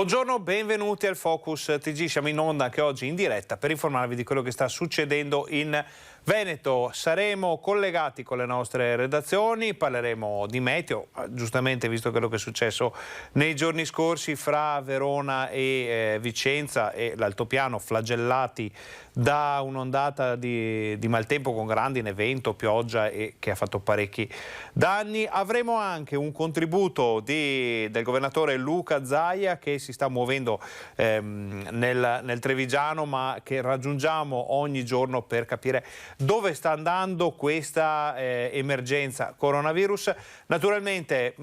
Buongiorno, benvenuti al Focus TG. Siamo in onda anche oggi in diretta per informarvi di quello che sta succedendo in Veneto. Saremo collegati con le nostre redazioni, parleremo di meteo, giustamente visto quello che è successo nei giorni scorsi fra Verona e Vicenza e l'altopiano, flagellati da un'ondata di maltempo con grandine, vento, pioggia e che ha fatto parecchi danni. Avremo anche un contributo del governatore Luca Zaia, che si sta muovendo nel Trevigiano, ma che raggiungiamo ogni giorno per capire dove sta andando questa emergenza coronavirus. Naturalmente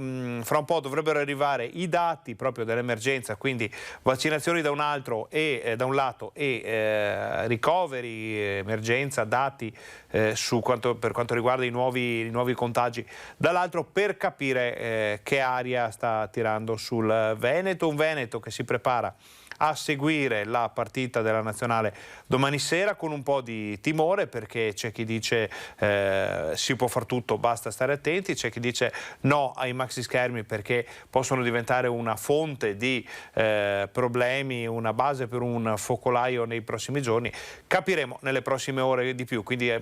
fra un po' dovrebbero arrivare i dati proprio dell'emergenza, quindi vaccinazioni da un lato e ricoveri, emergenza, dati per quanto riguarda i nuovi contagi dall'altro, per capire che aria sta tirando sul Veneto. Un Veneto che si prepara a seguire la partita della nazionale domani sera con un po' di timore, perché c'è chi dice si può far tutto, basta stare attenti, c'è chi dice no ai maxi schermi perché possono diventare una fonte di problemi, una base per un focolaio nei prossimi giorni. Capiremo nelle prossime ore di più, quindi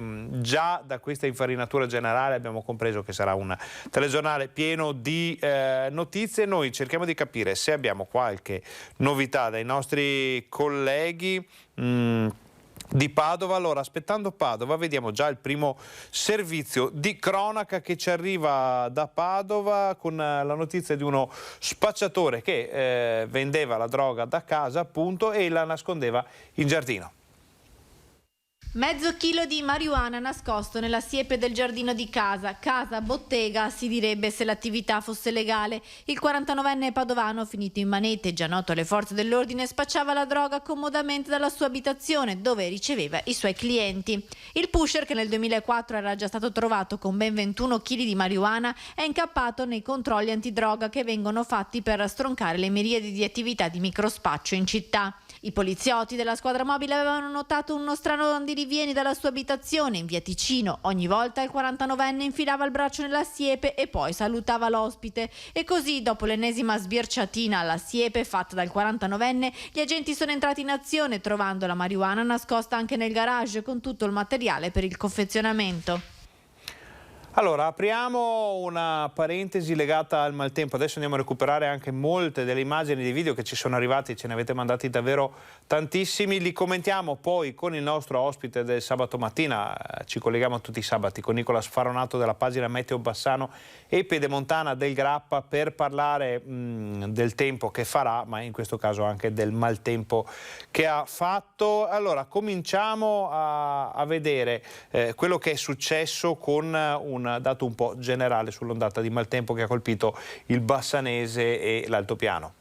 già da questa infarinatura generale abbiamo compreso che sarà un telegiornale pieno di notizie. Noi cerchiamo di capire se abbiamo qualche novità dai nostri colleghi di Padova. Allora, aspettando Padova, vediamo già il primo servizio di cronaca che ci arriva da Padova con la notizia di uno spacciatore che vendeva la droga da casa, appunto, e la nascondeva in giardino. Mezzo chilo di marijuana nascosto nella siepe del giardino di casa bottega si direbbe se l'attività fosse legale. Il 49enne padovano, finito in manette, già noto alle forze dell'ordine, spacciava la droga comodamente dalla sua abitazione, dove riceveva i suoi clienti. Il pusher, che nel 2004 era già stato trovato con ben 21 kg di marijuana, è incappato nei controlli antidroga che vengono fatti per stroncare le miriadi di attività di microspaccio in città. I poliziotti della squadra mobile avevano notato uno strano andirivieni dalla sua abitazione in via Ticino. Ogni volta il 49enne infilava il braccio nella siepe e poi salutava l'ospite. E così, dopo l'ennesima sbirciatina alla siepe fatta dal 49enne, gli agenti sono entrati in azione, trovando la marijuana nascosta anche nel garage con tutto il materiale per il confezionamento. Allora, apriamo una parentesi legata al maltempo. Adesso andiamo a recuperare anche molte delle immagini e dei video che ci sono arrivati, ce ne avete mandati davvero tantissimi. Li commentiamo poi con il nostro ospite del sabato mattina. Ci colleghiamo tutti i sabati con Nicola Sfaronato della pagina Meteo Bassano e Pedemontana del Grappa per parlare del tempo che farà, ma in questo caso anche del maltempo che ha fatto. Allora, cominciamo a vedere quello che è successo con un dato un po' generale sull'ondata di maltempo che ha colpito il Bassanese e l'altopiano.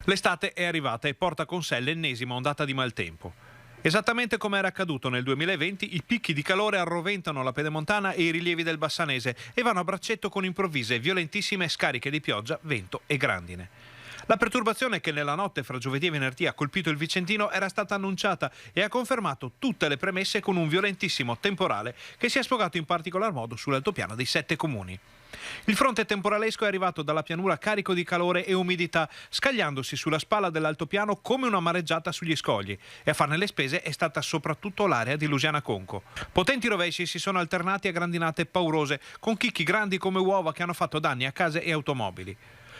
L'estate è arrivata e porta con sé l'ennesima ondata di maltempo. Esattamente come era accaduto nel 2020, i picchi di calore arroventano la Pedemontana e i rilievi del Bassanese e vanno a braccetto con improvvise e violentissime scariche di pioggia, vento e grandine. La perturbazione che nella notte fra giovedì e venerdì ha colpito il Vicentino era stata annunciata e ha confermato tutte le premesse con un violentissimo temporale che si è sfogato in particolar modo sull'altopiano dei 7 comuni. Il fronte temporalesco è arrivato dalla pianura carico di calore e umidità, scagliandosi sulla spalla dell'altopiano come una mareggiata sugli scogli, e a farne le spese è stata soprattutto l'area di Lusiana Conco. Potenti rovesci si sono alternati a grandinate paurose, con chicchi grandi come uova che hanno fatto danni a case e automobili.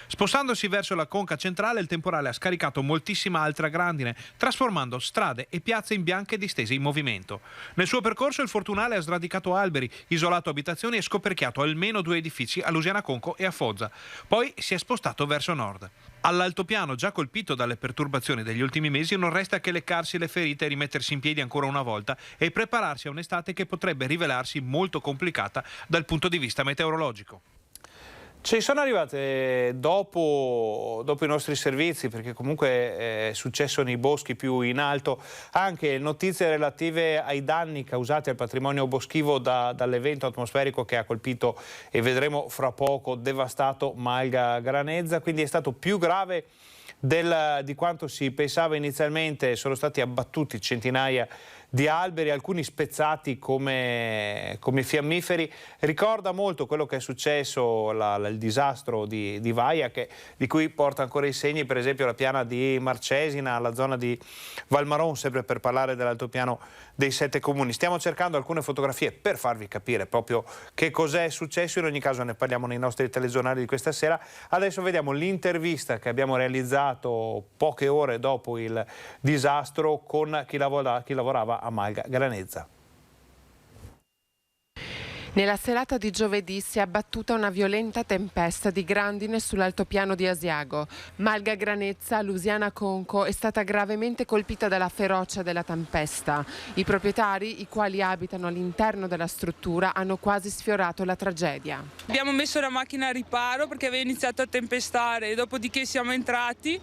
Spostandosi verso la conca centrale, il temporale ha scaricato moltissima altra grandine, trasformando strade e piazze in bianche distese in movimento. Nel suo percorso il fortunale ha sradicato alberi, isolato abitazioni e scoperchiato almeno 2 edifici a Lusiana Conco e a Foggia. Poi si è spostato verso nord. All'altopiano, già colpito dalle perturbazioni degli ultimi mesi, non resta che leccarsi le ferite e rimettersi in piedi ancora una volta e prepararsi a un'estate che potrebbe rivelarsi molto complicata dal punto di vista meteorologico. Ci sono arrivate dopo i nostri servizi, perché comunque è successo nei boschi più in alto, anche notizie relative ai danni causati al patrimonio boschivo dall'evento atmosferico che ha colpito, e vedremo fra poco, devastato Malga Granezza. Quindi è stato più grave di quanto si pensava inizialmente. Sono stati abbattuti centinaia di alberi, alcuni spezzati come fiammiferi. Ricorda molto quello che è successo, il disastro di Vaia, di cui porta ancora i segni, per esempio la piana di Marcesina, la zona di Valmaron, sempre per parlare dell'altopiano dei 7 comuni. Stiamo cercando alcune fotografie per farvi capire proprio che cos'è successo. In ogni caso ne parliamo nei nostri telegiornali di questa sera. Adesso vediamo l'intervista che abbiamo realizzato poche ore dopo il disastro con chi lavorava a Malga Granezza. Nella serata di giovedì si è abbattuta una violenta tempesta di grandine sull'altopiano di Asiago. Malga Granezza, Lusiana Conco, è stata gravemente colpita dalla ferocia della tempesta. I proprietari, i quali abitano all'interno della struttura, hanno quasi sfiorato la tragedia. Abbiamo messo la macchina a riparo perché aveva iniziato a tempestare, dopodiché siamo entrati.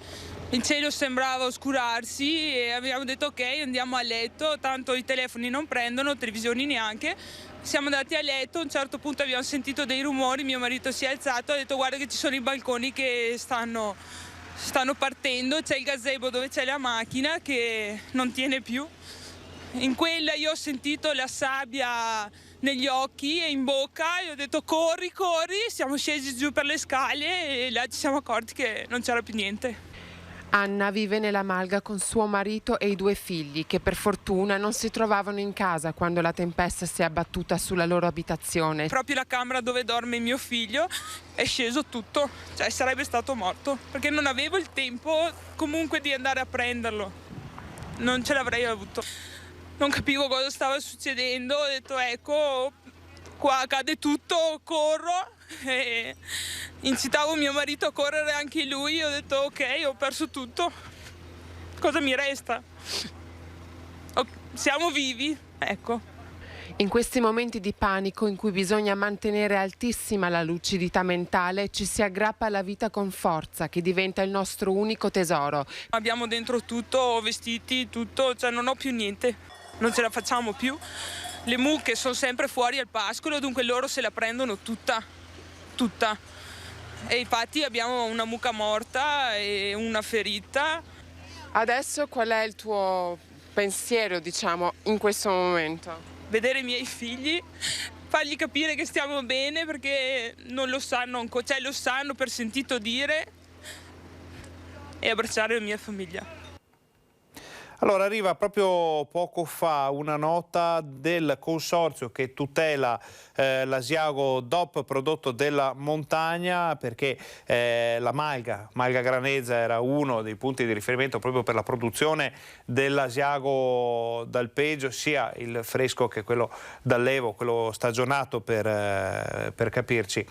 Il cielo sembrava oscurarsi e abbiamo detto ok, andiamo a letto, tanto i telefoni non prendono, televisioni neanche. Siamo andati a letto, a un certo punto abbiamo sentito dei rumori, mio marito si è alzato e ha detto guarda che ci sono i balconi che stanno partendo, c'è il gazebo dove c'è la macchina che non tiene più. In quella io ho sentito la sabbia negli occhi e in bocca e ho detto corri, siamo scesi giù per le scale e là ci siamo accorti che non c'era più niente. Anna vive nella Malga con suo marito e i 2 figli che per fortuna non si trovavano in casa quando la tempesta si è abbattuta sulla loro abitazione. Proprio la camera dove dorme mio figlio è sceso tutto, cioè sarebbe stato morto perché non avevo il tempo comunque di andare a prenderlo, non ce l'avrei avuto. Non capivo cosa stava succedendo, ho detto ecco qua cade tutto, corro e incitavo mio marito a correre anche lui, ho detto ok, ho perso tutto, cosa mi resta? Siamo vivi, ecco. In questi momenti di panico in cui bisogna mantenere altissima la lucidità mentale ci si aggrappa alla vita con forza che diventa il nostro unico tesoro. Abbiamo dentro tutto, vestiti, tutto, cioè non ho più niente, non ce la facciamo più. Le mucche sono sempre fuori al pascolo, dunque loro se la prendono tutta. E infatti abbiamo una mucca morta e una ferita. Adesso qual è il tuo pensiero, diciamo, in questo momento? Vedere i miei figli, fargli capire che stiamo bene perché non lo sanno ancora, cioè lo sanno per sentito dire, e abbracciare la mia famiglia. Allora, arriva proprio poco fa una nota del consorzio che tutela l'Asiago DOP, prodotto della montagna, perché la Malga Granezza era uno dei punti di riferimento proprio per la produzione dell'Asiago d'alpeggio, sia il fresco che quello d'allevo, quello stagionato per capirci.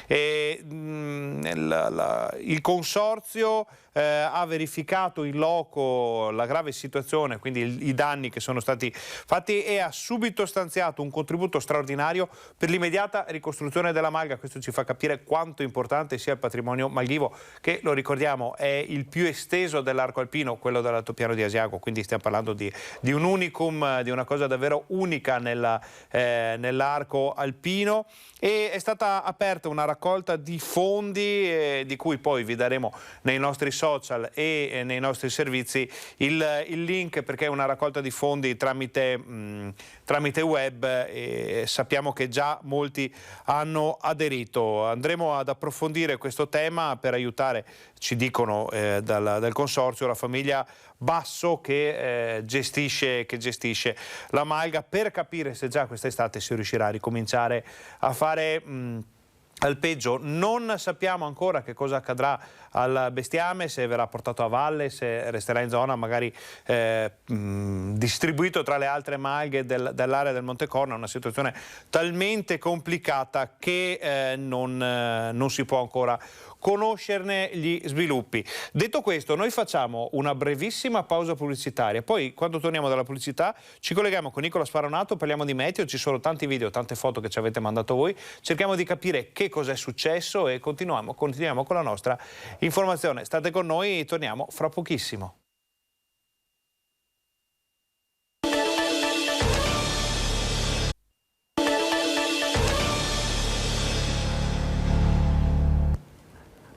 E, il consorzio ha verificato in loco la grave situazione, quindi i danni che sono stati fatti, e ha subito stanziato un contributo straordinario per l'immediata ricostruzione della Malga. Questo ci fa capire quanto importante sia il patrimonio malghivo, che, lo ricordiamo, è il più esteso dell'arco alpino, quello dell'altopiano di Asiago, quindi stiamo parlando di un unicum, di una cosa davvero unica nell'arco alpino. E è stata aperta una raccolta di fondi di cui poi vi daremo nei nostri social e nei nostri servizi il link, perché è una raccolta di fondi tramite web e sappiamo che già molti hanno aderito. Andremo ad approfondire questo tema per aiutare, ci dicono dal consorzio, la famiglia Basso che gestisce la Malga, per capire se già quest'estate si riuscirà a ricominciare a fare alpeggio. Non sappiamo ancora che cosa accadrà al bestiame, se verrà portato a valle, se resterà in zona, magari distribuito tra le altre malghe dell'area del Monte Corno. È una situazione talmente complicata che non si può ancora conoscerne gli sviluppi. Detto questo, noi facciamo una brevissima pausa pubblicitaria, poi quando torniamo dalla pubblicità ci colleghiamo con Nicola Sparonato, parliamo di meteo, ci sono tanti video, tante foto che ci avete mandato voi, cerchiamo di capire che cosa è successo e continuiamo con la nostra informazione. State con noi, torniamo fra pochissimo.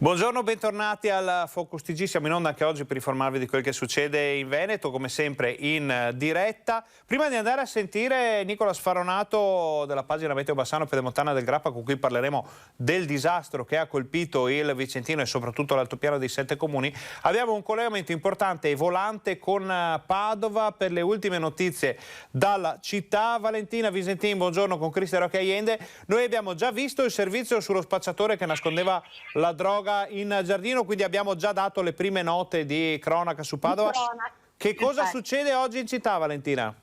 Buongiorno, bentornati al Focus TG, siamo in onda anche oggi per informarvi di quel che succede in Veneto, come sempre in diretta. Prima di andare a sentire Nicola Sfaronato della pagina Meteo Bassano Pedemontana del Grappa, con cui parleremo del disastro che ha colpito il Vicentino e soprattutto l'altopiano dei 7 comuni, abbiamo un collegamento importante e volante con Padova per le ultime notizie dalla città. Valentina Visentin, buongiorno, con Cristian Roque Allende. Noi abbiamo già visto il servizio sullo spacciatore che nascondeva la droga in giardino, quindi abbiamo già dato le prime note di cronaca su Padova. Che cosa succede oggi in città, Valentina?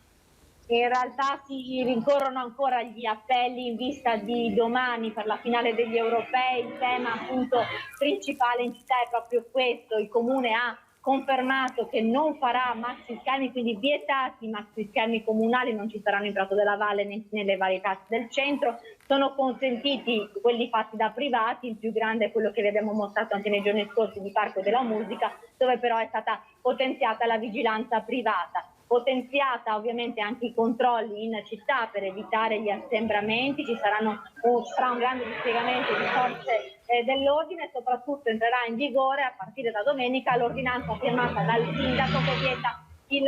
In realtà si rincorrono ancora gli appelli in vista di domani per la finale degli europei. Il tema appunto principale in città è proprio questo. Il comune ha confermato che non farà maxi schermi, quindi vietati i maxi schermi comunali, non ci saranno in Prato della Valle né nelle varie case del centro. Sono consentiti quelli fatti da privati, il più grande è quello che vi abbiamo mostrato anche nei giorni scorsi di Parco della Musica, dove però è stata potenziata la vigilanza privata. Potenziata ovviamente anche i controlli in città per evitare gli assembramenti, ci sarà un grande dispiegamento di forze dell'ordine, soprattutto entrerà in vigore a partire da domenica l'ordinanza firmata dal sindaco che vieta il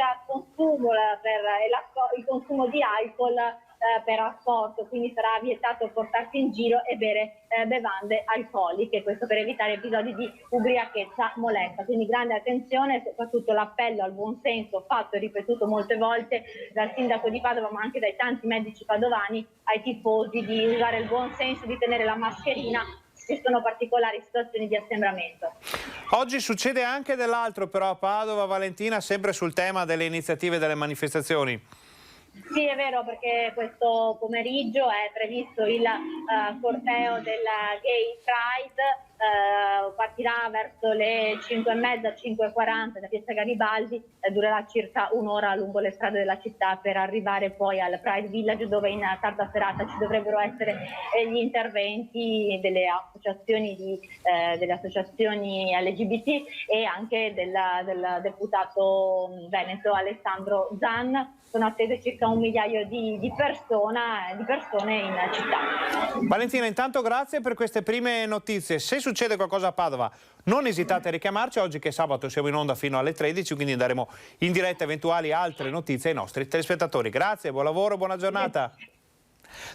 consumo di alcol per asporto, quindi sarà vietato portarsi in giro e bere bevande alcoliche, questo per evitare episodi di ubriachezza molesta. Quindi grande attenzione, soprattutto l'appello al buonsenso fatto e ripetuto molte volte dal sindaco di Padova ma anche dai tanti medici padovani ai tifosi di usare il buonsenso, di tenere la mascherina. Ci sono particolari situazioni di assembramento. Oggi succede anche dell'altro però a Padova, Valentina, sempre sul tema delle iniziative e delle manifestazioni. Sì, è vero, perché questo pomeriggio è previsto il corteo della Gay Pride, partirà verso le 5:30, 5:40 da Piazza Garibaldi, durerà circa un'ora lungo le strade della città per arrivare poi al Pride Village, dove in tarda serata ci dovrebbero essere gli interventi delle associazioni LGBT e anche del deputato veneto Alessandro Zan. Sono attese circa 1 migliaio di persone in città. Valentina, intanto grazie per queste prime notizie. Se succede qualcosa a Padova, non esitate a richiamarci. Oggi che è sabato siamo in onda fino alle 13, quindi daremo in diretta eventuali altre notizie ai nostri telespettatori. Grazie, buon lavoro, buona giornata.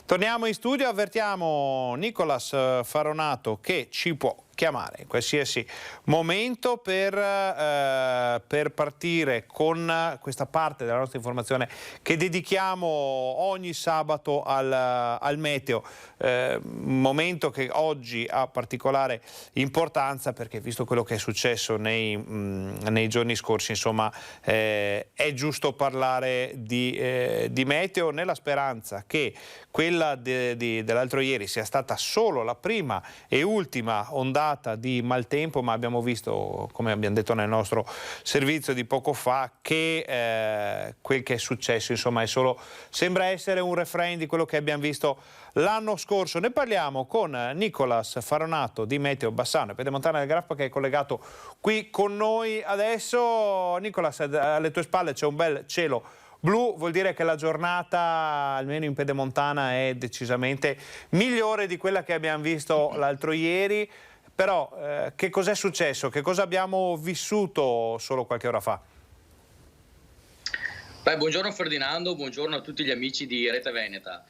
Torniamo in studio, avvertiamo Nicolas Faronato che ci può chiamare in qualsiasi momento per partire con questa parte della nostra informazione che dedichiamo ogni sabato al meteo, momento che oggi ha particolare importanza perché visto quello che è successo nei giorni scorsi, insomma, è giusto parlare di meteo nella speranza che quella dell'altro ieri sia stata solo la prima e ultima ondata di maltempo, ma abbiamo visto, come abbiamo detto nel nostro servizio di poco fa, che quel che è successo, insomma, sembra essere un refrain di quello che abbiamo visto l'anno scorso. Ne parliamo con Nicolas Faronato di Meteo Bassano e Pedemontana del Grappa, che è collegato qui con noi adesso. Nicolas, alle tue spalle c'è un bel cielo blu, vuol dire che la giornata, almeno in Pedemontana, è decisamente migliore di quella che abbiamo visto l'altro ieri. Però che cos'è successo? Che cosa abbiamo vissuto solo qualche ora fa? Buongiorno Ferdinando, buongiorno a tutti gli amici di Rete Veneta.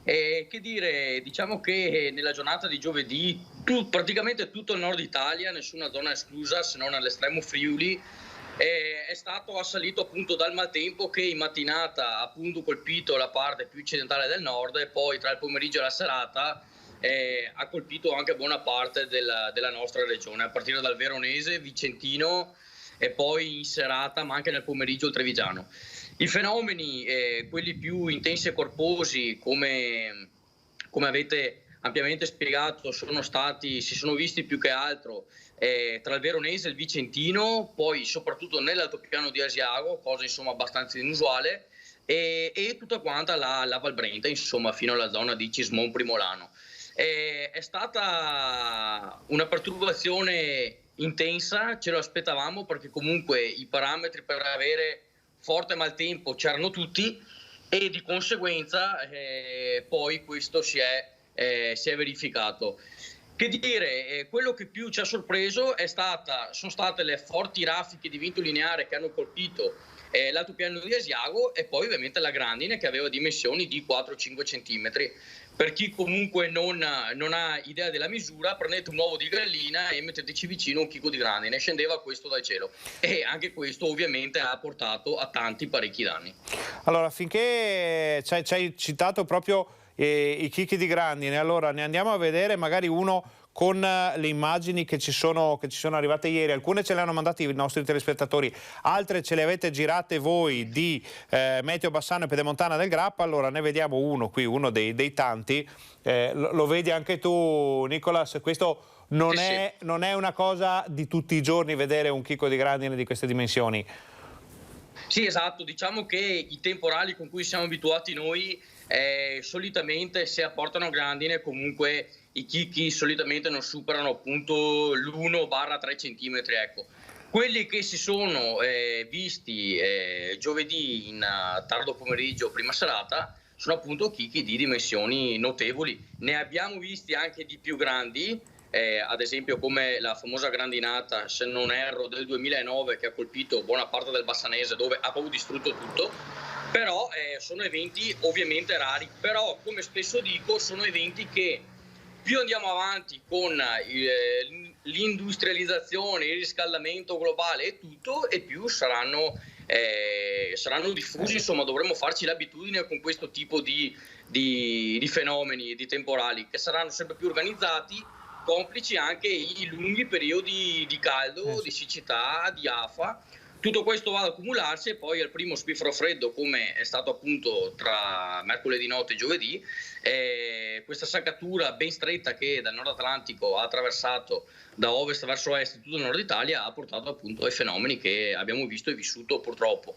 Che dire, diciamo che nella giornata di giovedì praticamente tutto il nord Italia, nessuna zona esclusa se non all'estremo Friuli, è stato assalito appunto dal maltempo che in mattinata ha appunto colpito la parte più occidentale del nord e poi tra il pomeriggio e la serata ha colpito anche buona parte della nostra regione, a partire dal Veronese, Vicentino e poi in serata, ma anche nel pomeriggio il Trevigiano. I fenomeni, quelli più intensi e corposi, come avete ampiamente spiegato, si sono visti più che altro tra il Veronese e il Vicentino, poi soprattutto nell'altopiano di Asiago, cosa insomma abbastanza inusuale, e tutta quanta la Val Brenta, insomma fino alla zona di Cismon Primolano. È stata una perturbazione intensa, ce lo aspettavamo perché comunque i parametri per avere forte maltempo c'erano tutti e di conseguenza poi questo si è verificato. Che dire, quello che più ci ha sorpreso sono state le forti raffiche di vento lineare che hanno colpito l'altopiano di Asiago e poi ovviamente la grandine che aveva dimensioni di 4-5 centimetri. Per chi comunque non ha idea della misura, prendete un uovo di gallina e metteteci vicino un chicco di grandine, scendeva questo dal cielo e anche questo ovviamente ha portato a parecchi danni. Allora, finché ci hai citato proprio i chicchi di grandine, allora ne andiamo a vedere magari uno con le immagini che ci sono arrivate ieri. Alcune ce le hanno mandate i nostri telespettatori, altre ce le avete girate voi di Meteo Bassano e Pedemontana del Grappa. Allora ne vediamo uno qui, uno dei tanti. Lo vedi anche tu, Nicolas? Questo non è una cosa di tutti i giorni vedere un chicco di grandine di queste dimensioni. Sì, esatto, diciamo che i temporali con cui siamo abituati noi solitamente se apportano grandine, comunque i chicchi solitamente non superano appunto l'1-3 centimetri, ecco. Quelli che si sono visti giovedì in tardo pomeriggio, prima serata, sono appunto chicchi di dimensioni notevoli. Ne abbiamo visti anche di più grandi, ad esempio come la famosa grandinata, se non erro, del 2009 che ha colpito buona parte del Bassanese, dove ha proprio distrutto tutto. Però sono eventi ovviamente rari, però come spesso dico sono eventi che più andiamo avanti con l'industrializzazione, il riscaldamento globale e tutto, e più saranno diffusi, insomma dovremmo farci l'abitudine con questo tipo di fenomeni, di temporali, che saranno sempre più organizzati, complici anche i lunghi periodi di caldo, di siccità, di afa. Tutto questo va ad accumularsi e poi al primo spiffero freddo, come è stato appunto tra mercoledì notte e giovedì, questa saccatura ben stretta che dal Nord Atlantico ha attraversato da ovest verso est tutto il Nord Italia ha portato appunto ai fenomeni che abbiamo visto e vissuto purtroppo.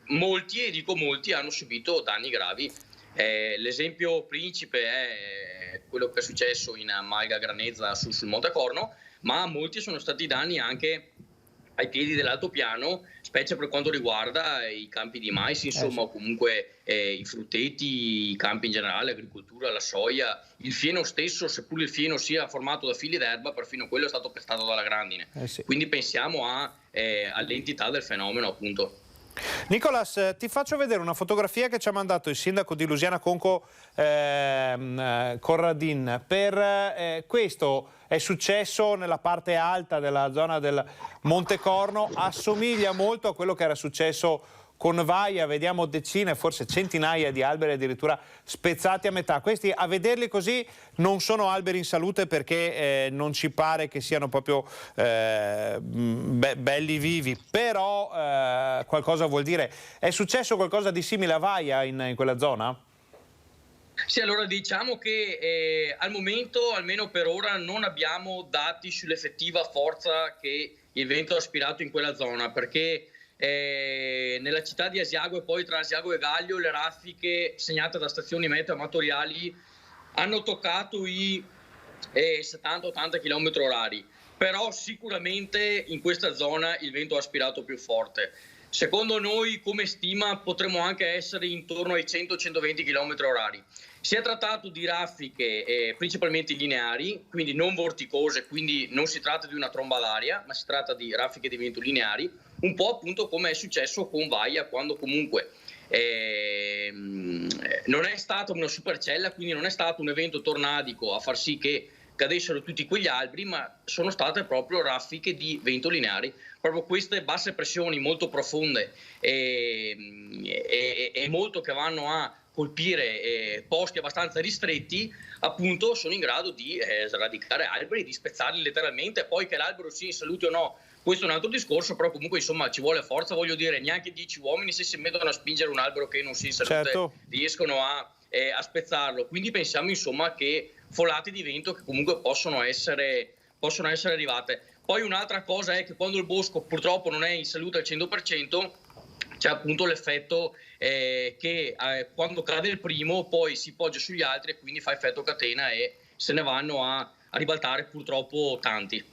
Molti, e dico molti, hanno subito danni gravi. L'esempio principe è quello che è successo in Malga Granezza sul Monte Corno, ma molti sono stati danni anche ai piedi dell'altopiano, specie per quanto riguarda i campi di mais, insomma, o comunque i frutteti, i campi in generale, l'agricoltura, la soia, il fieno stesso, seppur il fieno sia formato da fili d'erba, perfino quello è stato pestato dalla grandine. Quindi pensiamo all'entità del fenomeno, appunto. Nicolas, ti faccio vedere una fotografia che ci ha mandato il sindaco di Lusiana Conco Corradin. Per questo è successo nella parte alta della zona del Monte Corno, assomiglia molto a quello che era successo con Vaia, vediamo decine, forse centinaia di alberi addirittura spezzati a metà. Questi, a vederli così, non sono alberi in salute perché non ci pare che siano proprio belli vivi, però qualcosa vuol dire. È successo qualcosa di simile a Vaia in quella zona? Sì, allora diciamo che al momento, almeno per ora, non abbiamo dati sull'effettiva forza che il vento ha aspirato in quella zona, perché nella città di Asiago e poi tra Asiago e Gaglio le raffiche segnate da stazioni meteo amatoriali hanno toccato i 70-80 km/h, però sicuramente in questa zona il vento ha aspirato più forte. Secondo noi, come stima, potremmo anche essere intorno ai 100-120 km/h. Si è trattato di raffiche principalmente lineari, quindi non vorticose, quindi non si tratta di una tromba d'aria, ma si tratta di raffiche di vento lineari, un po' appunto come è successo con Vaia, quando comunque non è stata una supercella, quindi non è stato un evento tornadico a far sì che cadessero tutti quegli alberi, ma sono state proprio raffiche di vento lineari, proprio queste basse pressioni molto profonde e molto che vanno a colpire posti abbastanza ristretti, appunto sono in grado di sradicare alberi, di spezzarli letteralmente. Poi che l'albero sia in salute o no, questo è un altro discorso, però comunque insomma ci vuole forza, voglio dire, neanche 10 uomini se si mettono a spingere un albero che non sia in salute, certo, riescono a spezzarlo. Quindi pensiamo insomma che folate di vento che comunque possono essere arrivate. Poi un'altra cosa è che quando il bosco purtroppo non è in salute al 100%, c'è appunto l'effetto che quando cade il primo poi si poggia sugli altri e quindi fa effetto catena e se ne vanno a ribaltare purtroppo tanti.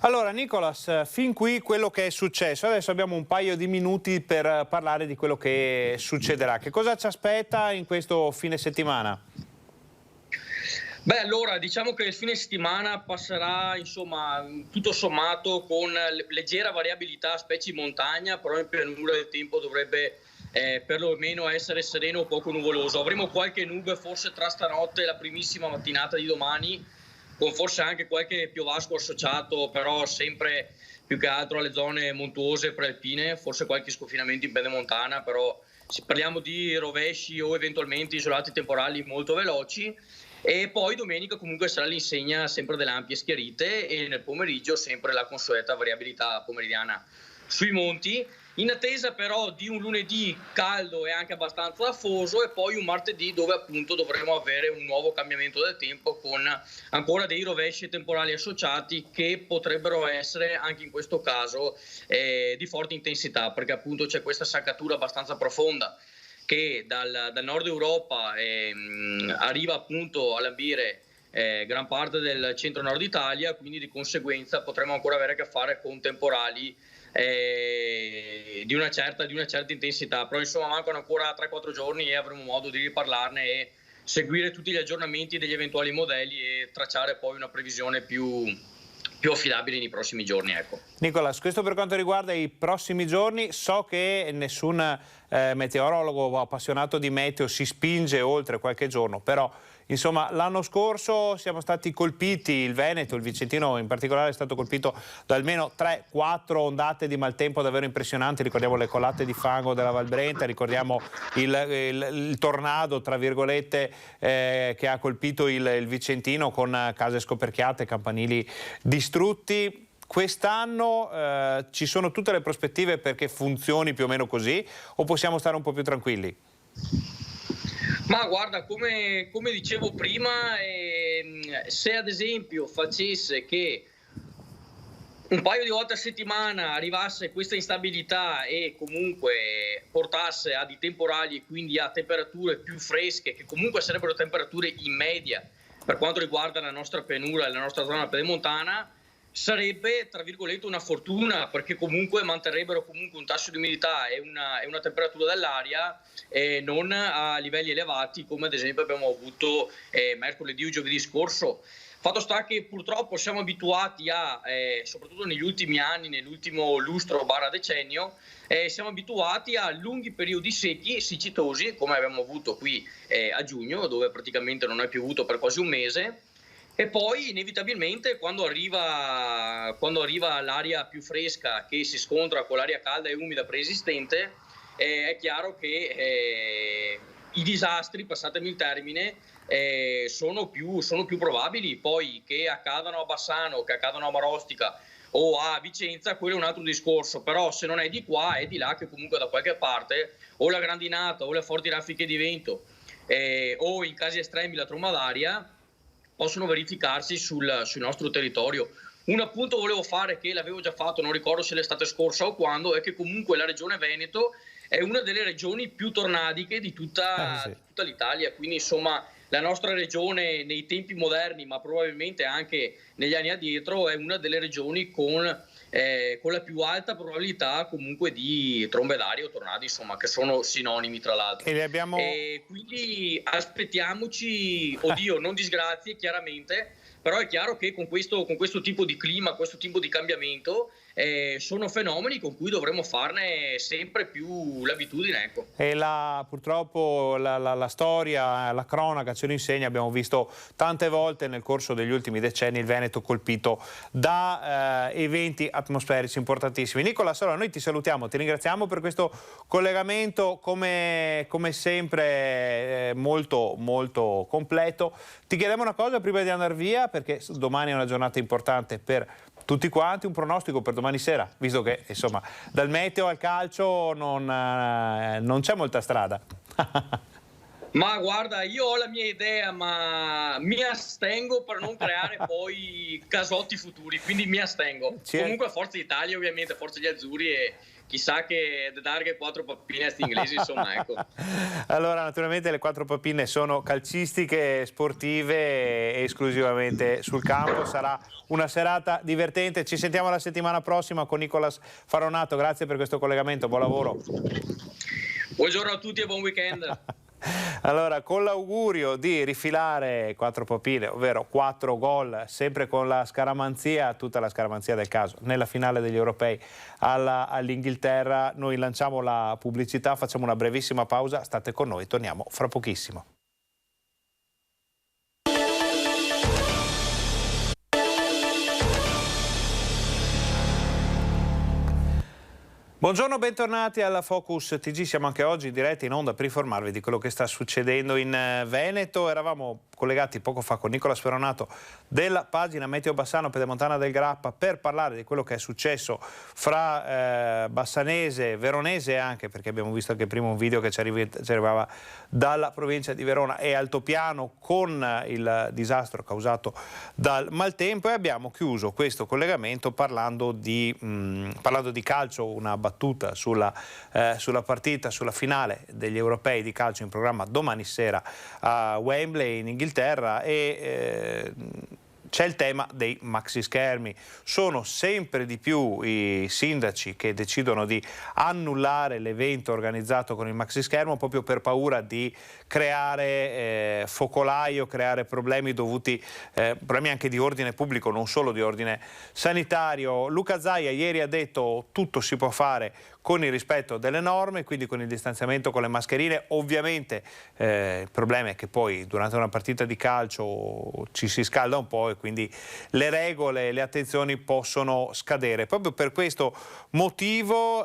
Allora Nicolas, fin qui quello che è successo, adesso abbiamo un paio di minuti per parlare di quello che succederà. Che cosa ci aspetta in questo fine settimana? Beh, allora diciamo che il fine settimana passerà, insomma, tutto sommato con leggera variabilità, specie in montagna, però in pianura il tempo dovrebbe perlomeno essere sereno o poco nuvoloso. Avremo qualche nube forse tra stanotte e la primissima mattinata di domani, con forse anche qualche piovasco associato, però sempre più che altro alle zone montuose e prealpine, forse qualche sconfinamento in pedemontana, però parliamo di rovesci o eventualmente isolati temporali molto veloci. E poi domenica comunque sarà l'insegna sempre delle ampie schiarite e nel pomeriggio sempre la consueta variabilità pomeridiana sui monti, in attesa però di un lunedì caldo e anche abbastanza afoso e poi un martedì dove appunto dovremo avere un nuovo cambiamento del tempo con ancora dei rovesci temporali associati che potrebbero essere anche in questo caso di forte intensità, perché appunto c'è questa saccatura abbastanza profonda che dal nord Europa arriva appunto a lambire gran parte del centro-nord Italia, quindi di conseguenza potremo ancora avere a che fare con temporali di una certa intensità, però insomma mancano ancora 3-4 giorni e avremo modo di riparlarne e seguire tutti gli aggiornamenti degli eventuali modelli e tracciare poi una previsione più affidabile nei prossimi giorni. Ecco. Nicolas, questo per quanto riguarda i prossimi giorni, so che nessun meteorologo appassionato di meteo si spinge oltre qualche giorno, però insomma l'anno scorso siamo stati colpiti, il Veneto, il Vicentino in particolare è stato colpito da almeno 3-4 ondate di maltempo davvero impressionanti, ricordiamo le colate di fango della Val Brenta, ricordiamo il tornado tra virgolette che ha colpito il Vicentino con case scoperchiate, campanili distrutti. Quest'anno ci sono tutte le prospettive perché funzioni più o meno così o possiamo stare un po' più tranquilli? Ma guarda, come dicevo prima, se ad esempio facesse che un paio di volte a settimana arrivasse questa instabilità e comunque portasse a dei temporali e quindi a temperature più fresche, che comunque sarebbero temperature in media per quanto riguarda la nostra pianura e la nostra zona pedemontana, sarebbe tra virgolette una fortuna, perché comunque manterrebbero comunque un tasso di umidità e una temperatura dell'aria non a livelli elevati come ad esempio abbiamo avuto mercoledì o giovedì scorso. Fatto sta che purtroppo siamo abituati soprattutto negli ultimi anni, nell'ultimo lustro / decennio, siamo abituati a lunghi periodi secchi, siccitosi, come abbiamo avuto qui a giugno, dove praticamente non è piovuto per quasi un mese. E poi inevitabilmente quando arriva l'aria più fresca che si scontra con l'aria calda e umida preesistente, è chiaro che i disastri, passatemi il termine, sono più probabili. Poi che accadano a Bassano, che accadano a Marostica o a Vicenza, quello è un altro discorso, però se non è di qua è di là che comunque da qualche parte o la grandinata o le forti raffiche di vento o in casi estremi la tromba d'aria possono verificarsi sul nostro territorio. Un appunto volevo fare, che l'avevo già fatto, non ricordo se l'estate scorsa o quando, è che comunque la regione Veneto è una delle regioni più tornadiche di tutta l'Italia, quindi insomma la nostra regione nei tempi moderni, ma probabilmente anche negli anni addietro, è una delle regioni con la più alta probabilità comunque di trombe d'aria o tornadi, insomma, che sono sinonimi tra l'altro. E quindi aspettiamoci, oddio, non disgrazie chiaramente, però è chiaro che con questo tipo di clima, questo tipo di cambiamento, sono fenomeni con cui dovremo farne sempre più l'abitudine. Ecco. E purtroppo la storia, la cronaca ce lo insegna, abbiamo visto tante volte nel corso degli ultimi decenni il Veneto colpito da eventi atmosferici importantissimi. Nicolas, allora noi ti salutiamo, ti ringraziamo per questo collegamento come sempre molto molto completo. Ti chiediamo una cosa prima di andare via, perché domani è una giornata importante per tutti quanti, un pronostico per domani sera, visto che insomma dal meteo al calcio non c'è molta strada. Ma guarda, io ho la mia idea, ma mi astengo per non creare poi casotti futuri, quindi mi astengo. Comunque Forza Italia, ovviamente, Forza gli Azzurri, e chissà che darghe 4 pappine a sti inglesi, insomma, ecco. Allora, naturalmente le 4 pappine sono calcistiche, sportive, esclusivamente sul campo. Sarà una serata divertente. Ci sentiamo la settimana prossima con Nicolas Faronato. Grazie per questo collegamento, buon lavoro. Buongiorno a tutti e buon weekend. Allora, con l'augurio di rifilare 4 papine, ovvero 4 gol, sempre con la scaramanzia, tutta la scaramanzia del caso, nella finale degli europei all'Inghilterra, noi lanciamo la pubblicità, facciamo una brevissima pausa, state con noi, torniamo fra pochissimo. Buongiorno, bentornati alla Focus TG, siamo anche oggi in diretta in onda per informarvi di quello che sta succedendo in Veneto. Eravamo collegati poco fa con Nicola Speronato della pagina Meteo Bassano Pedemontana del Grappa per parlare di quello che è successo fra Bassanese, Veronese anche, perché abbiamo visto anche prima un video che ci arrivava dalla provincia di Verona, e Altopiano con il disastro causato dal maltempo, e abbiamo chiuso questo collegamento parlando di calcio, una battuta sulla partita, sulla finale degli europei di calcio in programma domani sera a Wembley in Inghilterra, e c'è il tema dei maxi schermi. Sono sempre di più i sindaci che decidono di annullare l'evento organizzato con il maxi schermo proprio per paura di creare focolaio, creare problemi dovuti, problemi anche di ordine pubblico, non solo di ordine sanitario. Luca Zaia ieri ha detto tutto si può fare con il rispetto delle norme, quindi con il distanziamento, con le mascherine. Ovviamente il problema è che poi durante una partita di calcio ci si scalda un po' e quindi le regole e le attenzioni possono scadere. Proprio per questo motivo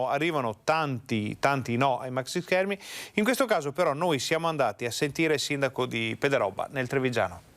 arrivano tanti no ai maxi schermi. In questo caso però noi siamo andati a sentire il sindaco di Pederobba nel Trevigiano.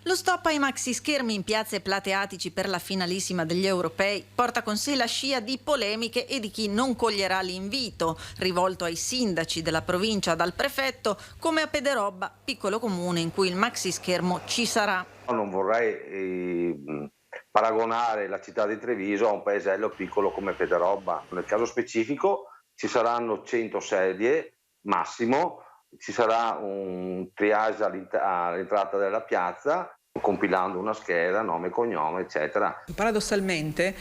Lo stop ai maxi schermi in piazze plateatici per la finalissima degli europei porta con sé la scia di polemiche e di chi non coglierà l'invito rivolto ai sindaci della provincia dal prefetto, come a Pederobba, piccolo comune in cui il maxi schermo ci sarà. Non vorrei paragonare la città di Treviso a un paesello piccolo come Pederobba. Nel caso specifico ci saranno 100 sedie massimo, ci sarà un triage all'entrata della piazza, compilando una scheda, nome, cognome, eccetera. Paradossalmente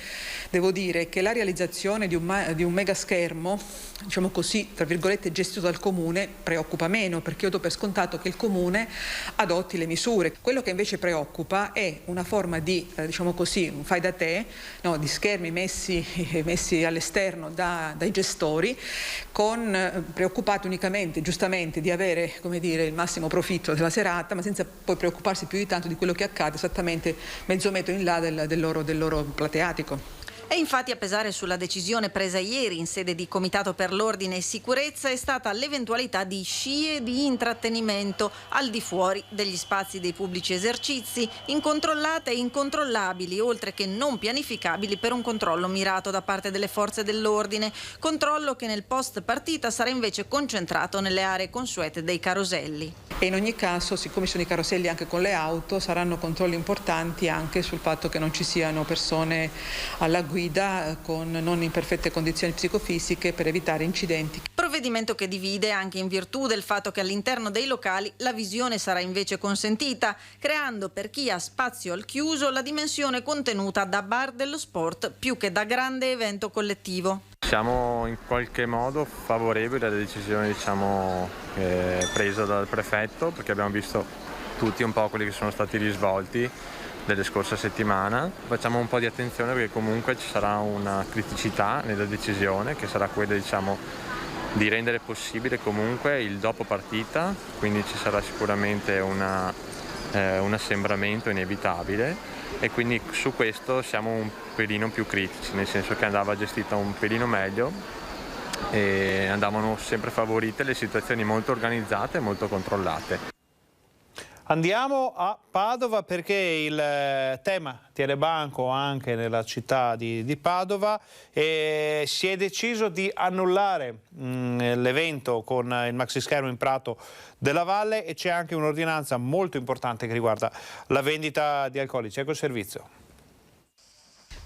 devo dire che la realizzazione di un mega schermo, diciamo così, tra virgolette, gestito dal comune, preoccupa meno, perché io do per scontato che il comune adotti le misure. Quello che invece preoccupa è una forma di, diciamo così, un fai da te, no, di schermi messi all'esterno dai gestori, preoccupati unicamente, giustamente, di avere, come dire, il massimo profitto della serata, ma senza poi preoccuparsi più di tanto di quello che accade esattamente mezzo metro in là del loro plateatico. E infatti a pesare sulla decisione presa ieri in sede di Comitato per l'Ordine e Sicurezza è stata l'eventualità di scie di intrattenimento al di fuori degli spazi dei pubblici esercizi, incontrollate e incontrollabili, oltre che non pianificabili per un controllo mirato da parte delle forze dell'ordine, controllo che nel post partita sarà invece concentrato nelle aree consuete dei caroselli. E in ogni caso, siccome ci sono i caroselli anche con le auto, saranno controlli importanti anche sul fatto che non ci siano persone alla guida non in perfette condizioni psicofisiche per evitare incidenti. Provvedimento che divide anche in virtù del fatto che all'interno dei locali la visione sarà invece consentita, creando per chi ha spazio al chiuso la dimensione contenuta da bar dello sport più che da grande evento collettivo. Siamo in qualche modo favorevoli alla decisione, presa dal prefetto, perché abbiamo visto tutti un po' quelli che sono stati i risvolti delle scorse settimane. Facciamo un po' di attenzione perché comunque ci sarà una criticità nella decisione, che sarà quella di rendere possibile comunque il dopo partita, quindi ci sarà sicuramente un assembramento inevitabile, e quindi su questo siamo un pelino più critici, nel senso che andava gestita un pelino meglio e andavano sempre favorite le situazioni molto organizzate e molto controllate. Andiamo a Padova perché il tema tiene banco anche nella città di Padova e si è deciso di annullare l'evento con il maxi schermo in Prato della Valle, e c'è anche un'ordinanza molto importante che riguarda la vendita di alcolici. Ecco il servizio.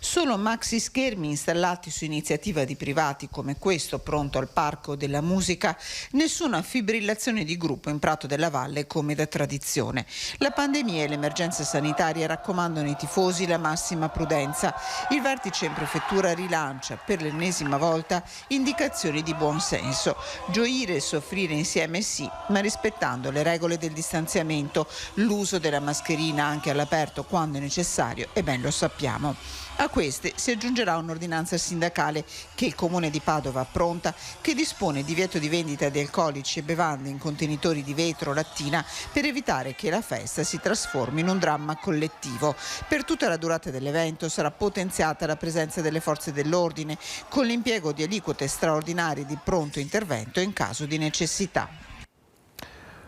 Solo maxi schermi installati su iniziativa di privati come questo pronto al Parco della Musica, nessuna fibrillazione di gruppo in Prato della Valle come da tradizione. La pandemia e l'emergenza sanitaria raccomandano ai tifosi la massima prudenza. Il vertice in prefettura rilancia per l'ennesima volta indicazioni di buon senso. Gioire e soffrire insieme sì, ma rispettando le regole del distanziamento, l'uso della mascherina anche all'aperto quando è necessario, e ben lo sappiamo. A queste si aggiungerà un'ordinanza sindacale che il Comune di Padova ha pronta, che dispone divieto di vendita di alcolici e bevande in contenitori di vetro o lattina per evitare che la festa si trasformi in un dramma collettivo. Per tutta la durata dell'evento sarà potenziata la presenza delle forze dell'ordine con l'impiego di aliquote straordinarie di pronto intervento in caso di necessità.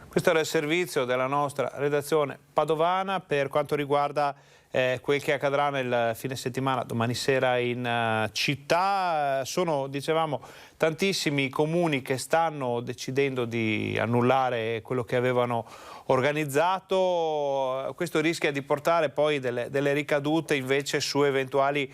Questo era il servizio della nostra redazione padovana per quanto riguarda quel che accadrà nel fine settimana, domani sera in città. Sono, dicevamo, tantissimi comuni che stanno decidendo di annullare quello che avevano organizzato. Questo rischia di portare poi delle ricadute invece su eventuali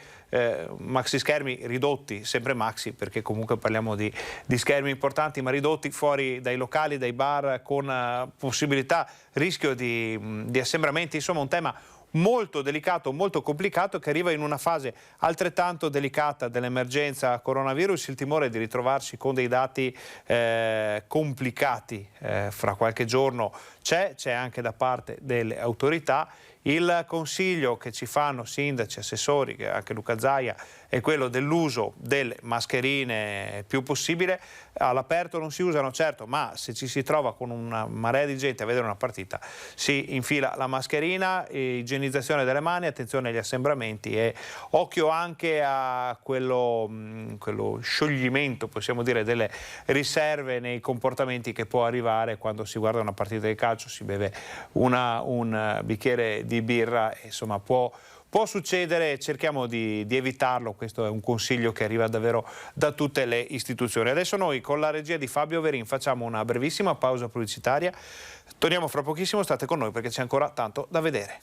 maxi schermi ridotti, sempre maxi perché comunque parliamo di schermi importanti, ma ridotti fuori dai locali, dai bar, con possibilità, rischio di assembramenti. Insomma, un tema molto delicato, molto complicato, che arriva in una fase altrettanto delicata dell'emergenza coronavirus. Il timore di ritrovarsi con dei dati complicati fra qualche giorno c'è anche da parte delle autorità. Il consiglio che ci fanno sindaci, assessori, che anche Luca Zaia, è quello dell'uso delle mascherine più possibile. All'aperto non si usano certo, ma se ci si trova con una marea di gente a vedere una partita si infila la mascherina, igienizzazione delle mani, attenzione agli assembramenti e occhio anche a quello scioglimento, possiamo dire, delle riserve nei comportamenti che può arrivare quando si guarda una partita di calcio, si beve un bicchiere di birra, insomma può succedere, cerchiamo di evitarlo. Questo è un consiglio che arriva davvero da tutte le istituzioni. Adesso noi con la regia di Fabio Verin facciamo una brevissima pausa pubblicitaria, torniamo fra pochissimo, state con noi perché c'è ancora tanto da vedere.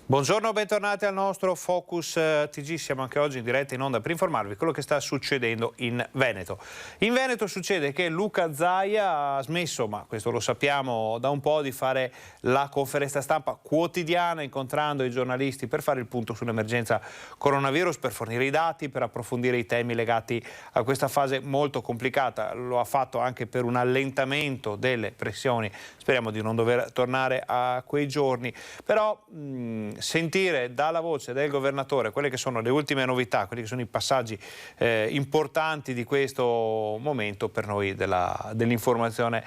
Buongiorno, bentornati al nostro Focus TG. Siamo anche oggi in diretta in onda per informarvi quello che sta succedendo in Veneto. In Veneto succede che Luca Zaia ha smesso, ma questo lo sappiamo da un po', di fare la conferenza stampa quotidiana incontrando i giornalisti per fare il punto sull'emergenza coronavirus, per fornire i dati, per approfondire i temi legati a questa fase molto complicata. Lo ha fatto anche per un allentamento delle pressioni. Speriamo di non dover tornare a quei giorni, però sentire dalla voce del governatore quelle che sono le ultime novità, quelli che sono i passaggi importanti di questo momento, per noi dell'informazione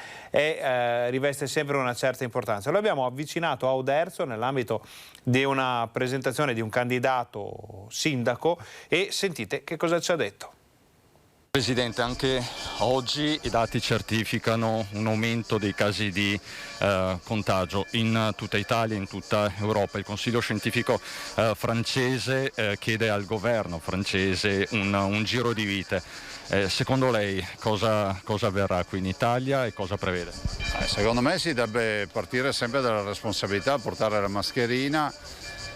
riveste sempre una certa importanza. Lo abbiamo avvicinato a Oderzo nell'ambito di una presentazione di un candidato sindaco e sentite che cosa ci ha detto. Presidente, anche oggi i dati certificano un aumento dei casi di contagio in tutta Italia, in tutta Europa. Il Consiglio scientifico francese chiede al governo francese un giro di vite. Secondo lei cosa avverrà qui in Italia e cosa prevede? Secondo me si deve partire sempre dalla responsabilità, portare la mascherina,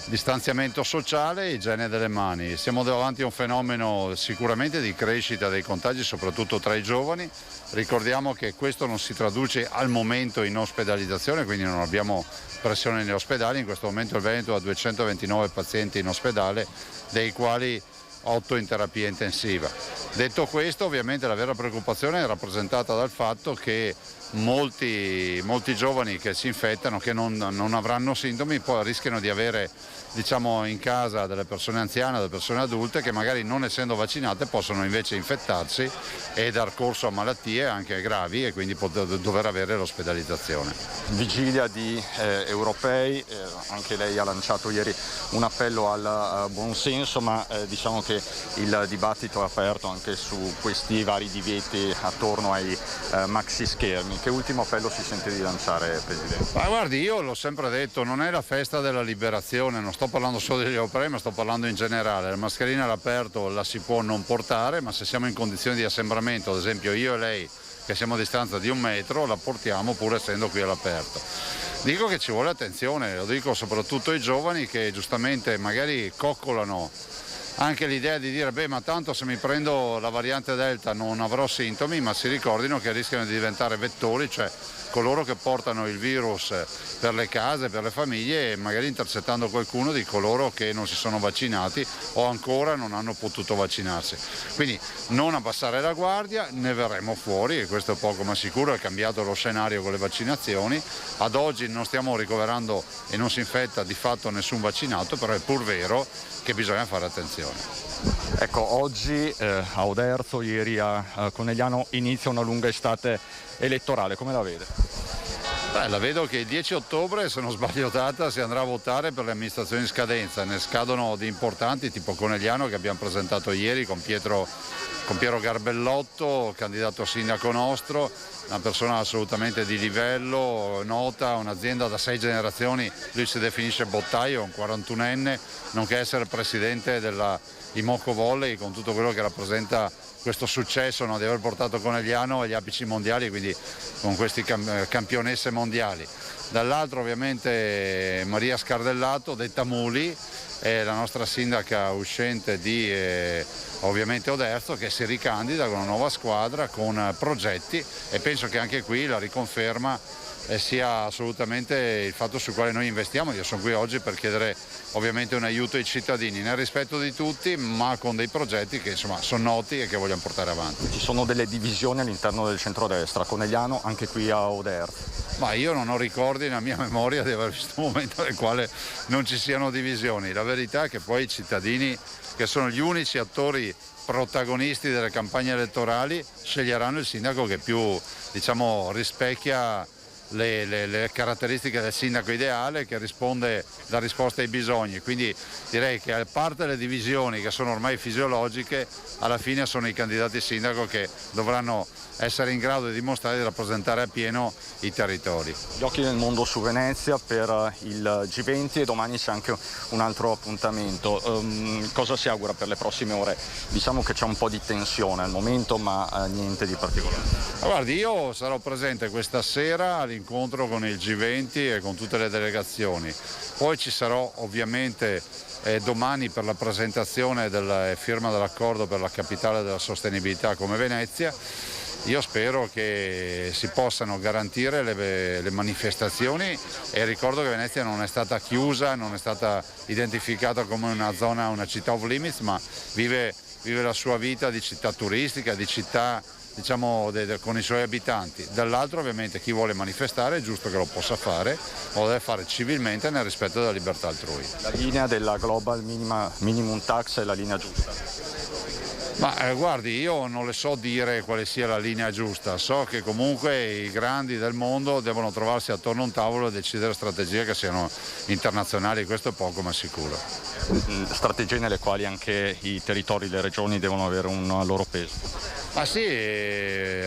distanziamento sociale e igiene delle mani. Siamo davanti a un fenomeno sicuramente di crescita dei contagi, soprattutto tra i giovani. Ricordiamo che questo non si traduce al momento in ospedalizzazione, quindi non abbiamo pressione negli ospedali. In questo momento il Veneto ha 229 pazienti in ospedale, dei quali 8 in terapia intensiva. Detto questo, ovviamente la vera preoccupazione è rappresentata dal fatto che molti giovani che si infettano, che non avranno sintomi, poi rischiano di avere, diciamo, in casa delle persone anziane, delle persone adulte che magari, non essendo vaccinate, possono invece infettarsi e dar corso a malattie anche gravi e quindi dover avere l'ospedalizzazione. Vigilia di europei, anche lei ha lanciato ieri un appello al buonsenso, ma diciamo che che il dibattito è aperto anche su questi vari divieti attorno ai maxi schermi. Che ultimo appello si sente di lanciare, Presidente? Ma guardi, io l'ho sempre detto, non è la festa della liberazione, non sto parlando solo degli europei, ma sto parlando in generale. La mascherina all'aperto la si può non portare, ma se siamo in condizioni di assembramento, ad esempio io e lei, che siamo a distanza di 1 metro, la portiamo pur essendo qui all'aperto. Dico che ci vuole attenzione, lo dico soprattutto ai giovani che giustamente magari coccolano anche l'idea di dire ma tanto se mi prendo la variante Delta non avrò sintomi, ma si ricordino che rischiano di diventare vettori, cioè coloro che portano il virus per le case, per le famiglie, e magari intercettando qualcuno di coloro che non si sono vaccinati o ancora non hanno potuto vaccinarsi. Quindi non abbassare la guardia, ne verremo fuori, e questo è poco ma sicuro. È cambiato lo scenario con le vaccinazioni, ad oggi non stiamo ricoverando e non si infetta di fatto nessun vaccinato, però è pur vero che bisogna fare attenzione. Ecco, oggi a Oderzo, ieri a Conegliano inizia una lunga estate elettorale, come la vede? La vedo che il 10 ottobre, se non sbaglio data, si andrà a votare per le amministrazioni in scadenza. Ne scadono di importanti, tipo Conegliano, che abbiamo presentato ieri con Piero Garbellotto, candidato sindaco nostro, una persona assolutamente di livello, nota, un'azienda da 6 generazioni, lui si definisce bottaio, un 41enne, nonché essere presidente della Imoco Volley, con tutto quello che rappresenta questo successo, no, di aver portato Conegliano agli apici mondiali, quindi con questi campionesse mondiali. Dall'altro ovviamente Maria Scardellato, detta Muli, è la nostra sindaca uscente di ovviamente Oderzo, che si ricandida con una nuova squadra, con progetti, e penso che anche qui la riconferma sia assolutamente il fatto sul quale noi investiamo. Io sono qui oggi per chiedere ovviamente un aiuto ai cittadini nel rispetto di tutti, ma con dei progetti che insomma sono noti e che vogliamo portare avanti. Ci sono delle divisioni all'interno del centrodestra, Conegliano anche qui a Oderzo? Ma io non ho ricordi nella mia memoria di aver visto un momento nel quale non ci siano divisioni. La verità è che poi i cittadini, che sono gli unici attori protagonisti delle campagne elettorali, sceglieranno il sindaco che più, diciamo, rispecchia le caratteristiche del sindaco ideale, che dà risposta ai bisogni. Quindi direi che, a parte le divisioni che sono ormai fisiologiche, alla fine sono i candidati sindaco che dovranno essere in grado di dimostrare di rappresentare appieno i territori. Gli occhi del mondo su Venezia per il G20, e domani c'è anche un altro appuntamento. Cosa si augura per le prossime ore? Diciamo che c'è un po' di tensione al momento, ma niente di particolare. Guardi, io sarò presente questa sera all'incontro con il G20 e con tutte le delegazioni. Poi ci sarò ovviamente domani per la presentazione della firma dell'accordo per la capitale della sostenibilità come Venezia. Io spero che si possano garantire le manifestazioni, e ricordo che Venezia non è stata chiusa, non è stata identificata come una città off limits, ma vive la sua vita di città turistica, di città, diciamo, con i suoi abitanti. Dall'altro ovviamente chi vuole manifestare è giusto che lo possa fare, lo deve fare civilmente nel rispetto della libertà altrui. La linea della Global Minimum Tax è la linea giusta? Ma guardi, io non le so dire quale sia la linea giusta, so che comunque i grandi del mondo devono trovarsi attorno a un tavolo e decidere strategie che siano internazionali, questo è poco ma sicuro. Strategie nelle quali anche i territori, le regioni devono avere un loro peso. Ah sì,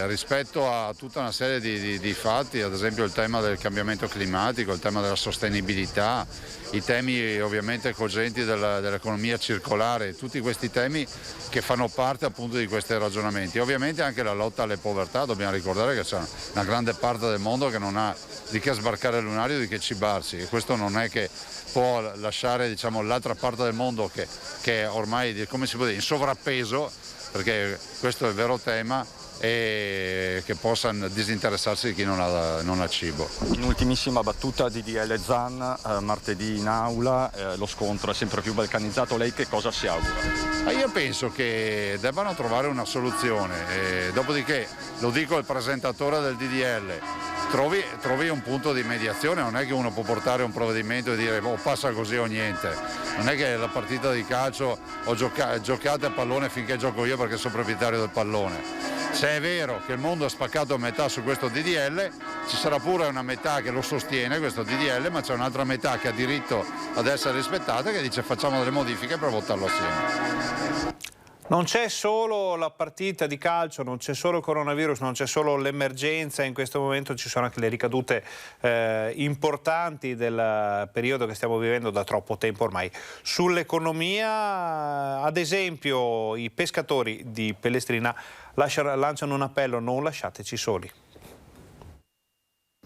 rispetto a tutta una serie di fatti, ad esempio il tema del cambiamento climatico, il tema della sostenibilità, i temi ovviamente cogenti dell'economia circolare, tutti questi temi che fanno parte appunto di questi ragionamenti. Ovviamente anche la lotta alle povertà, dobbiamo ricordare che c'è una grande parte del mondo che non ha di che sbarcare il lunario, di che cibarsi, e questo non è che può lasciare, diciamo, l'altra parte del mondo che è ormai, come si può dire, in sovrappeso, perché questo è il vero tema, e che possano disinteressarsi di chi non ha cibo. In ultimissima battuta, DDL Zan, martedì in aula, lo scontro è sempre più balcanizzato, lei che cosa si augura? Io penso che debbano trovare una soluzione, dopodiché lo dico al presentatore del DDL, trovi un punto di mediazione, non è che uno può portare un provvedimento e dire passa così o niente, non è che la partita di calcio giocate a pallone finché gioco io perché sono proprietario del pallone. Se è vero che il mondo è spaccato a metà su questo DDL, ci sarà pure una metà che lo sostiene questo DDL, ma c'è un'altra metà che ha diritto ad essere rispettata, che dice facciamo delle modifiche per votarlo assieme. Non c'è solo la partita di calcio, non c'è solo il coronavirus, non c'è solo l'emergenza, in questo momento ci sono anche le ricadute importanti del periodo che stiamo vivendo da troppo tempo ormai sull'economia. Ad esempio i pescatori di Pellestrina lanciano un appello: non lasciateci soli.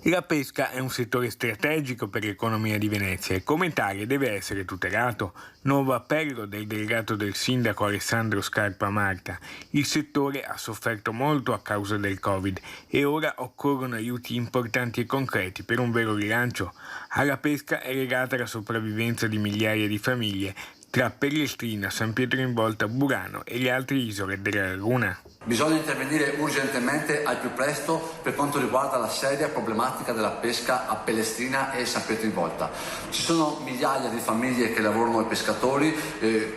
La pesca è un settore strategico per l'economia di Venezia e come tale deve essere tutelato. Nuovo appello del delegato del sindaco Alessandro Scarpa Marta. Il settore ha sofferto molto a causa del Covid e ora occorrono aiuti importanti e concreti per un vero rilancio. Alla pesca è legata la sopravvivenza di migliaia di famiglie tra Pellestrina, San Pietro in Volta, Burano e le altre isole della laguna. Bisogna intervenire urgentemente al più presto per quanto riguarda la seria problematica della pesca a Pellestrina e San Pietro in Volta. Ci sono migliaia di famiglie che lavorano ai pescatori,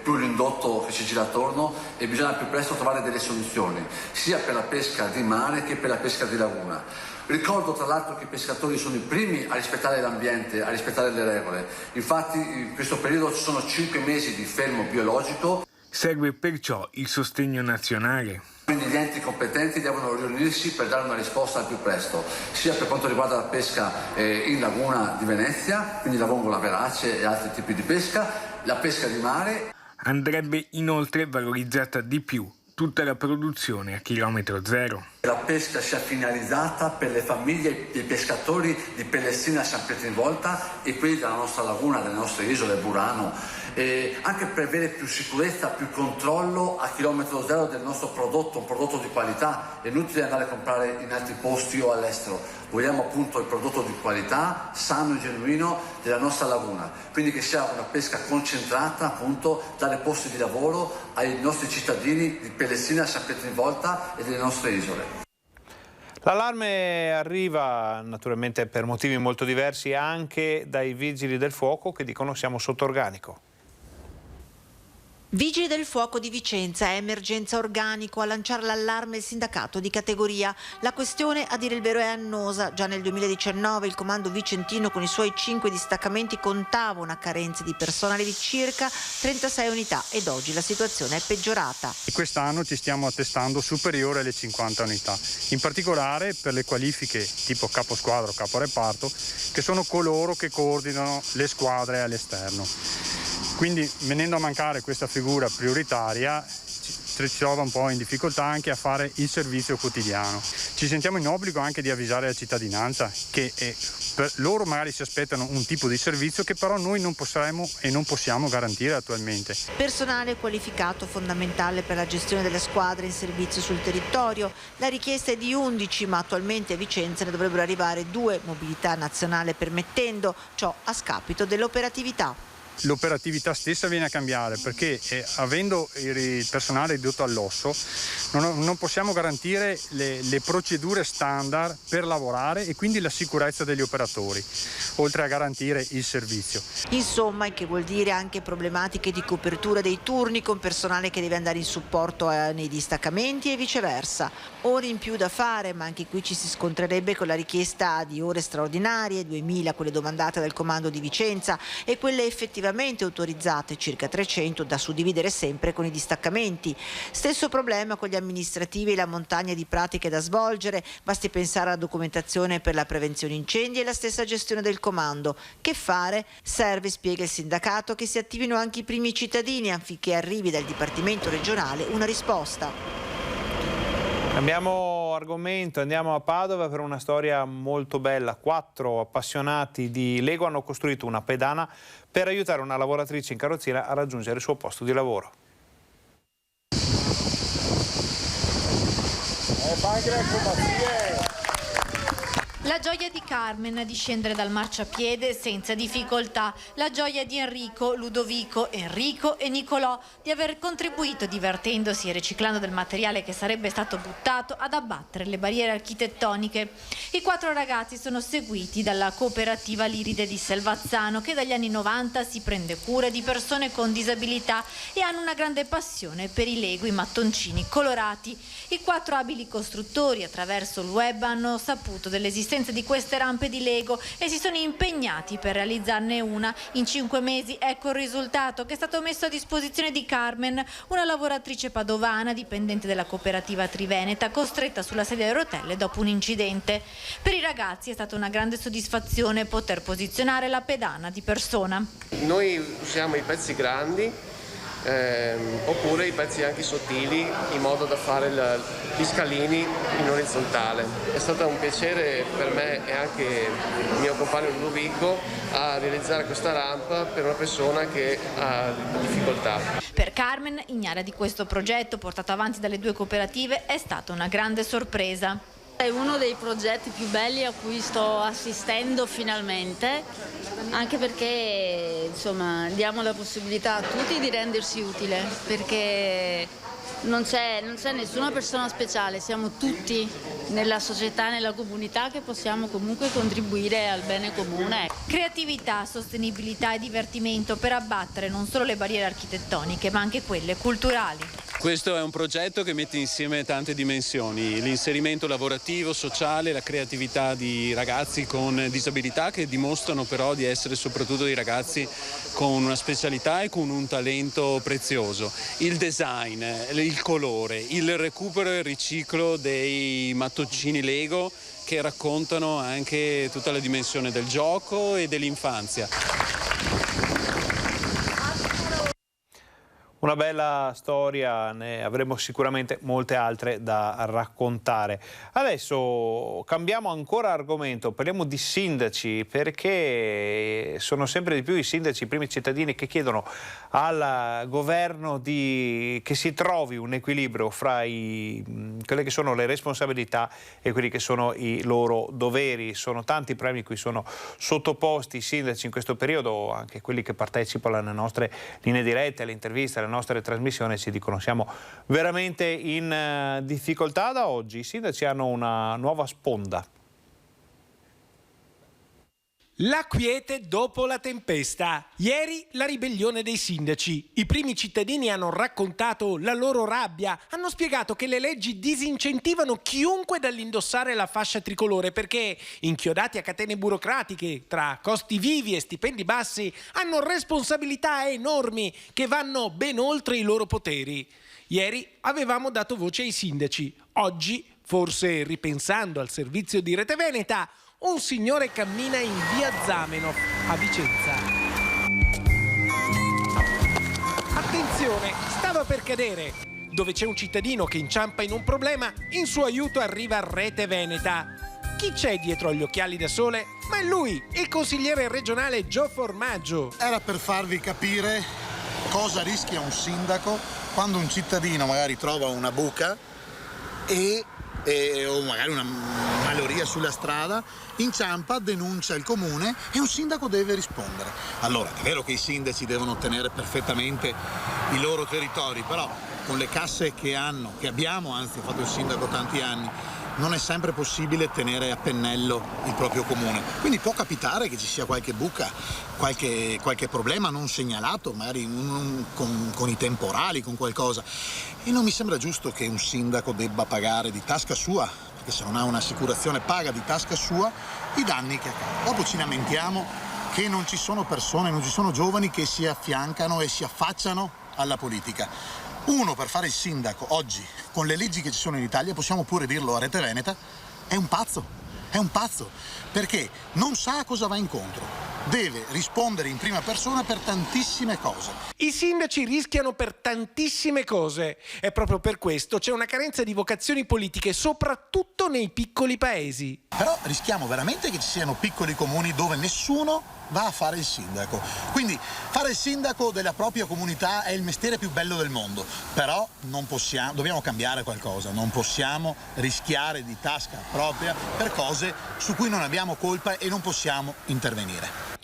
più l'indotto che ci gira attorno, e bisogna al più presto trovare delle soluzioni, sia per la pesca di mare che per la pesca di laguna. Ricordo tra l'altro che i pescatori sono i primi a rispettare l'ambiente, a rispettare le regole. Infatti in questo periodo ci sono 5 mesi di fermo biologico. Serve perciò il sostegno nazionale. Quindi gli enti competenti devono riunirsi per dare una risposta al più presto, sia per quanto riguarda la pesca in laguna di Venezia, quindi la vongola verace e altri tipi di pesca, la pesca di mare. Andrebbe inoltre valorizzata di più tutta la produzione a chilometro zero. La pesca sia finalizzata per le famiglie dei pescatori di Pellestrina e San Pietro in Volta e quelli della nostra laguna, delle nostre isole, Burano, anche per avere più sicurezza, più controllo a chilometro zero del nostro prodotto, un prodotto di qualità. È inutile andare a comprare in altri posti o all'estero. Vogliamo appunto il prodotto di qualità, sano e genuino della nostra laguna, quindi che sia una pesca concentrata, appunto, dare posti di lavoro ai nostri cittadini di Pellestrina, San Pietro in Volta e delle nostre isole. L'allarme arriva naturalmente per motivi molto diversi anche dai vigili del fuoco che dicono siamo sotto organico. Vigili del fuoco di Vicenza, è emergenza organico, a lanciare l'allarme il sindacato di categoria. La questione, a dire il vero, è annosa. Già nel 2019 il comando vicentino con i suoi 5 distaccamenti contava una carenza di personale di circa 36 unità ed oggi la situazione è peggiorata. Quest'anno ci stiamo attestando superiore alle 50 unità, in particolare per le qualifiche tipo capo squadra o capo reparto, che sono coloro che coordinano le squadre all'esterno. Quindi venendo a mancare questa figura prioritaria ci trova un po' in difficoltà anche a fare il servizio quotidiano. Ci sentiamo in obbligo anche di avvisare la cittadinanza che loro magari si aspettano un tipo di servizio che però noi non possiamo garantire attualmente. Personale qualificato fondamentale per la gestione delle squadre in servizio sul territorio. La richiesta è di 11, ma attualmente a Vicenza ne dovrebbero arrivare 2, mobilità nazionale permettendo, ciò a scapito dell'operatività. L'operatività stessa viene a cambiare perché avendo il personale ridotto all'osso non possiamo garantire le procedure standard per lavorare e quindi la sicurezza degli operatori, oltre a garantire il servizio. Insomma, che vuol dire anche problematiche di copertura dei turni con personale che deve andare in supporto nei distaccamenti e viceversa. Ore in più da fare, ma anche qui ci si scontrerebbe con la richiesta di ore straordinarie, 2000 quelle domandate dal comando di Vicenza e quelle effettivamente autorizzate, circa 300, da suddividere sempre con i distaccamenti. Stesso problema con gli amministrativi e la montagna di pratiche da svolgere, basti pensare alla documentazione per la prevenzione incendi e la stessa gestione del comando. Che fare? Serve, spiega il sindacato, che si attivino anche i primi cittadini affinché arrivi dal Dipartimento regionale una risposta. Cambiamo argomento, andiamo a Padova per una storia molto bella. 4 appassionati di Lego hanno costruito una pedana per aiutare una lavoratrice in carrozziera a raggiungere il suo posto di lavoro. La gioia di Carmen di scendere dal marciapiede senza difficoltà, la gioia di Enrico, Ludovico, Enrico e Nicolò di aver contribuito divertendosi e riciclando del materiale che sarebbe stato buttato ad abbattere le barriere architettoniche. I 4 ragazzi sono seguiti dalla cooperativa Liride di Selvazzano che dagli anni 90 si prende cura di persone con disabilità e hanno una grande passione per i Lego, i mattoncini colorati. I 4 abili costruttori attraverso il web hanno saputo dell'esistenza l'esistenza di queste rampe di Lego e si sono impegnati per realizzarne una. In 5 mesi ecco il risultato che è stato messo a disposizione di Carmen, una lavoratrice padovana dipendente della cooperativa Triveneta, costretta sulla sedia a rotelle dopo un incidente. Per i ragazzi è stata una grande soddisfazione poter posizionare la pedana di persona. Noi usiamo i pezzi grandi oppure i pezzi anche sottili in modo da fare gli scalini in orizzontale. È stato un piacere per me e anche il mio compagno Ludovico a realizzare questa rampa per una persona che ha difficoltà. Per Carmen, ignara di questo progetto portato avanti dalle due cooperative, è stata una grande sorpresa. È uno dei progetti più belli a cui sto assistendo finalmente, anche perché insomma diamo la possibilità a tutti di rendersi utile, perché non c'è nessuna persona speciale, siamo tutti nella società, nella comunità che possiamo comunque contribuire al bene comune. Creatività, sostenibilità e divertimento per abbattere non solo le barriere architettoniche ma anche quelle culturali. Questo è un progetto che mette insieme tante dimensioni, l'inserimento lavorativo, sociale, la creatività di ragazzi con disabilità che dimostrano però di essere soprattutto dei ragazzi con una specialità e con un talento prezioso. Il design, il colore, il recupero e il riciclo dei mattoncini Lego che raccontano anche tutta la dimensione del gioco e dell'infanzia. Una bella storia, ne avremo sicuramente molte altre da raccontare. Adesso cambiamo ancora argomento, parliamo di sindaci, perché sono sempre di più i sindaci, i primi cittadini che chiedono al governo che si trovi un equilibrio fra quelle che sono le responsabilità e quelli che sono i loro doveri. Sono tanti i problemi cui sono sottoposti i sindaci in questo periodo, anche quelli che partecipano alle nostre linee dirette, alle interviste, alle nostre trasmissioni ci dicono siamo veramente in difficoltà. Da oggi i sindaci hanno una nuova sponda. La quiete dopo la tempesta. Ieri la ribellione dei sindaci. I primi cittadini hanno raccontato la loro rabbia, hanno spiegato che le leggi disincentivano chiunque dall'indossare la fascia tricolore perché, inchiodati a catene burocratiche tra costi vivi e stipendi bassi, hanno responsabilità enormi che vanno ben oltre i loro poteri. Ieri avevamo dato voce ai sindaci. Oggi, forse ripensando al servizio di Rete Veneta, un signore cammina in via Zamenhof a Vicenza. Attenzione, stava per cadere. Dove c'è un cittadino che inciampa in un problema, in suo aiuto arriva Rete Veneta. Chi c'è dietro agli occhiali da sole? Ma è lui, il consigliere regionale Gio Formaggio. Era per farvi capire cosa rischia un sindaco quando un cittadino magari trova una buca o magari una maloria sulla strada, inciampa, denuncia il comune e un sindaco deve rispondere. Allora, è vero che i sindaci devono tenere perfettamente i loro territori, però con le casse che abbiamo, anzi ho fatto il sindaco tanti anni, non è sempre possibile tenere a pennello il proprio comune. Quindi può capitare che ci sia qualche buca, qualche problema non segnalato, magari con i temporali, con qualcosa. E non mi sembra giusto che un sindaco debba pagare di tasca sua, perché se non ha un'assicurazione paga di tasca sua i danni che ha. Dopo ci lamentiamo che non ci sono persone, non ci sono giovani che si affiancano e si affacciano alla politica. Uno, per fare il sindaco oggi, con le leggi che ci sono in Italia, possiamo pure dirlo a Rete Veneta, è un pazzo, perché non sa a cosa va incontro. Deve rispondere in prima persona per tantissime cose. I sindaci rischiano per tantissime cose e proprio per questo c'è una carenza di vocazioni politiche, soprattutto nei piccoli paesi. Però rischiamo veramente che ci siano piccoli comuni dove nessuno va a fare il sindaco. Quindi fare il sindaco della propria comunità è il mestiere più bello del mondo, però dobbiamo cambiare qualcosa, non possiamo rischiare di tasca propria per cose su cui non abbiamo colpa e non possiamo intervenire.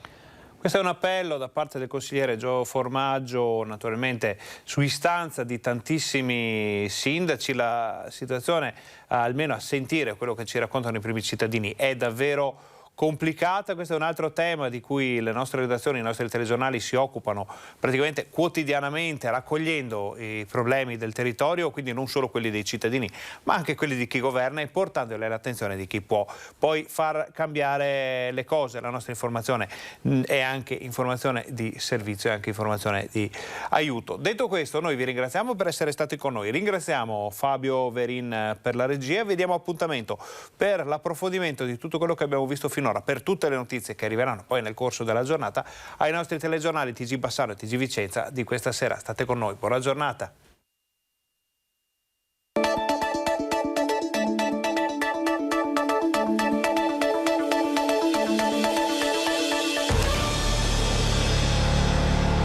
Questo è un appello da parte del consigliere Gio Formaggio, naturalmente su istanza di tantissimi sindaci. La situazione, almeno a sentire quello che ci raccontano i primi cittadini, è davvero complicata. Questo è un altro tema di cui le nostre redazioni, i nostri telegiornali si occupano praticamente quotidianamente, raccogliendo i problemi del territorio, quindi non solo quelli dei cittadini ma anche quelli di chi governa e portandoli all'attenzione di chi può poi far cambiare le cose. La nostra informazione è anche informazione di servizio, è anche informazione di aiuto. Detto questo, noi vi ringraziamo per essere stati con noi, ringraziamo Fabio Verin per la regia e vi diamo appuntamento per l'approfondimento di tutto quello che abbiamo visto finora, per tutte le notizie che arriveranno poi nel corso della giornata ai nostri telegiornali TG Bassano e TG Vicenza di questa sera. State con noi, buona giornata.